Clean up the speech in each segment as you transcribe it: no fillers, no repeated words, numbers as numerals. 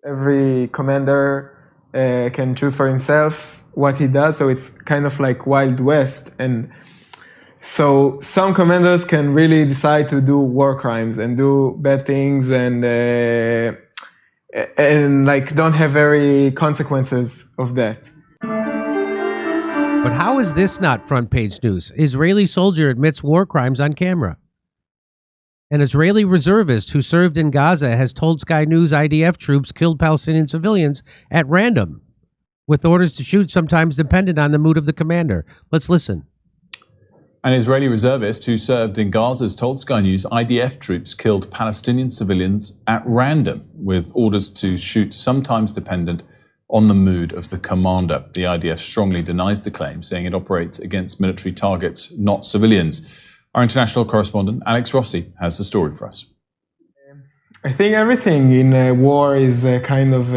Every commander can choose for himself what he does, so it's kind of like Wild West. And so some commanders can really decide to do war crimes and do bad things and like don't have very consequences of that. But how is this not front page news? Israeli soldier admits war crimes on camera. An Israeli reservist who served in Gaza has told Sky News IDF troops killed Palestinian civilians at random, with orders to shoot sometimes dependent on the mood of the commander. Let's listen. An Israeli reservist who served in Gaza has told Sky News IDF troops killed Palestinian civilians at random, with orders to shoot sometimes dependent on the mood of the commander. The IDF strongly denies the claim, saying it operates against military targets, not civilians. Our international correspondent, Alex Rossi, has the story for us. I think everything in war is kind of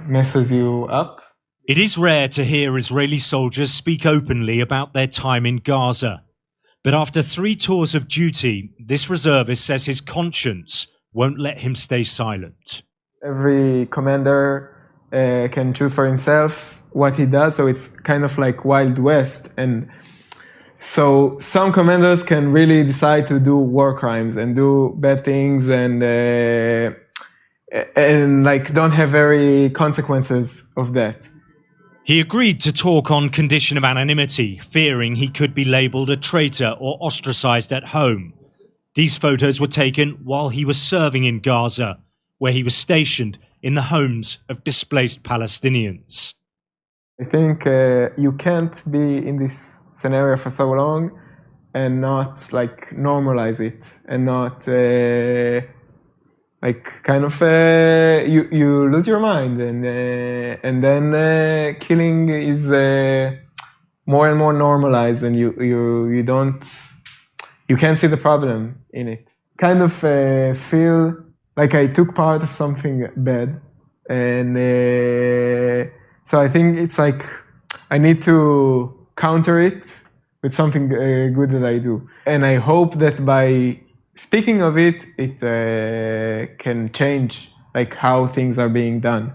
messes you up. It is rare to hear Israeli soldiers speak openly about their time in Gaza. But after 3 tours of duty, this reservist says his conscience won't let him stay silent. Every commander can choose for himself what he does, so it's kind of like Wild West. And so some commanders can really decide to do war crimes and do bad things and like don't have very consequences of that. He agreed to talk on condition of anonymity, fearing he could be labelled a traitor or ostracised at home. These photos were taken while he was serving in Gaza, where he was stationed in the homes of displaced Palestinians. I think you can't be in this scenario for so long and not like normalize it and not like kind of you lose your mind and then killing is more and more normalized and you can't see the problem in it. Kind of feel like I took part of something bad, and so I think it's like I need to counter it with something good that I do. And I hope that by speaking of it, it can change like how things are being done.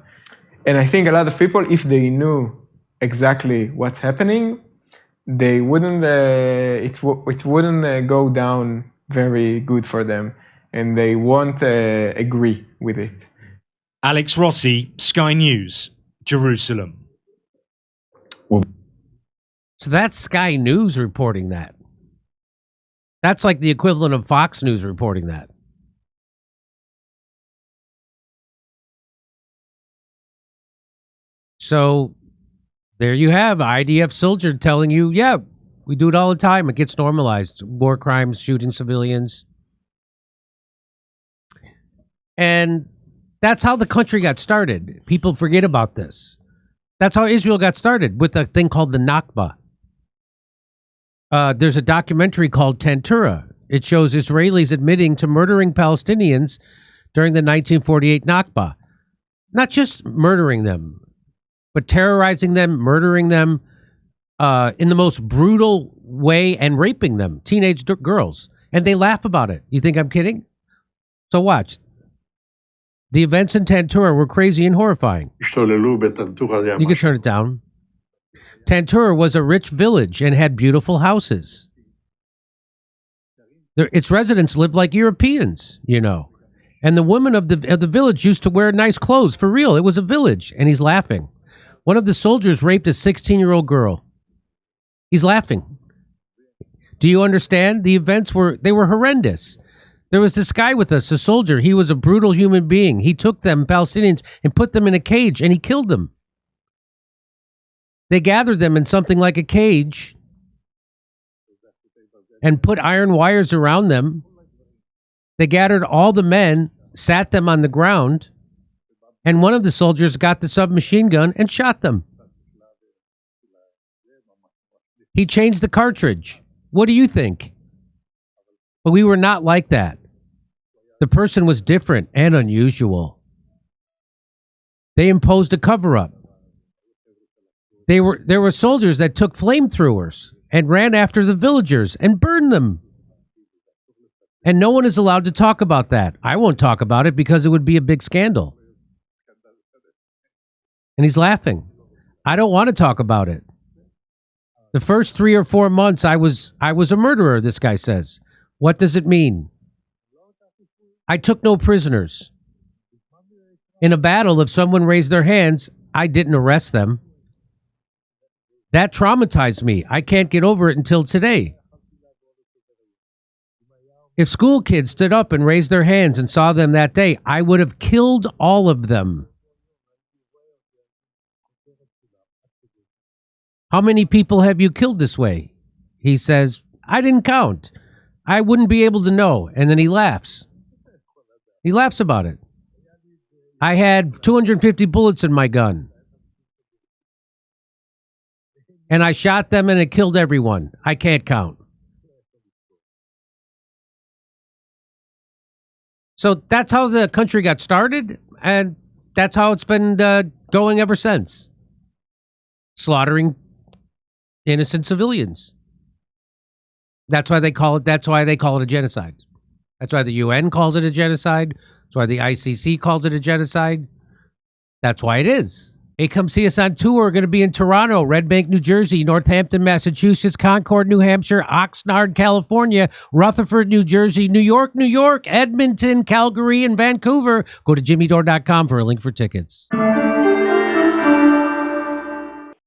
And I think a lot of people, if they knew exactly what's happening, they wouldn't, it wouldn't go down very good for them, and they won't agree with it. Alex Rossi, Sky News, Jerusalem. So that's Sky News reporting that. That's like the equivalent of Fox News reporting that. So there you have IDF soldier telling you, yeah, we do it all the time. It gets normalized. War crimes, shooting civilians. And that's how the country got started. People forget about this. That's how Israel got started, with a thing called the Nakba. There's a documentary called Tantura. It shows Israelis admitting to murdering Palestinians during the 1948 Nakba. Not just murdering them, but terrorizing them, murdering them in the most brutal way, and raping them, teenage girls. And they laugh about it. You think I'm kidding? So watch. The events in Tantura were crazy and horrifying. You can turn it down. Tantura was a rich village and had beautiful houses. Its residents lived like Europeans, you know. And the women of the village used to wear nice clothes. For real, it was a village. And he's laughing. One of the soldiers raped a 16-year-old girl. He's laughing. Do you understand? The events were horrendous. There was this guy with us, a soldier. He was a brutal human being. He took them, Palestinians, and put them in a cage, and he killed them. They gathered them in something like a cage and put iron wires around them. They gathered all the men, sat them on the ground, and one of the soldiers got the submachine gun and shot them. He changed the cartridge. What do you think? But we were not like that. The person was different and unusual. They imposed a cover-up. There were soldiers that took flamethrowers and ran after the villagers and burned them. And no one is allowed to talk about that. I won't talk about it because it would be a big scandal. And he's laughing. I don't want to talk about it. The first 3 or 4 months, I was a murderer, this guy says. What does it mean? I took no prisoners. In a battle, if someone raised their hands, I didn't arrest them. That traumatized me. I can't get over it until today. If school kids stood up and raised their hands and saw them that day, I would have killed all of them. How many people have you killed this way? He says, I didn't count. I wouldn't be able to know. And then he laughs. He laughs about it. I had 250 bullets in my gun. And I shot them and it killed everyone. I can't count. So that's how the country got started, and that's how it's been going ever since. Slaughtering innocent civilians. That's why they call it a genocide. That's why the UN calls it a genocide. That's why the ICC calls it a genocide. That's why it is. Hey, come see us on tour. We're going to be in Toronto, Red Bank, New Jersey, Northampton, Massachusetts, Concord, New Hampshire, Oxnard, California, Rutherford, New Jersey, New York, Edmonton, Calgary, and Vancouver. Go to jimmydore.com for a link for tickets.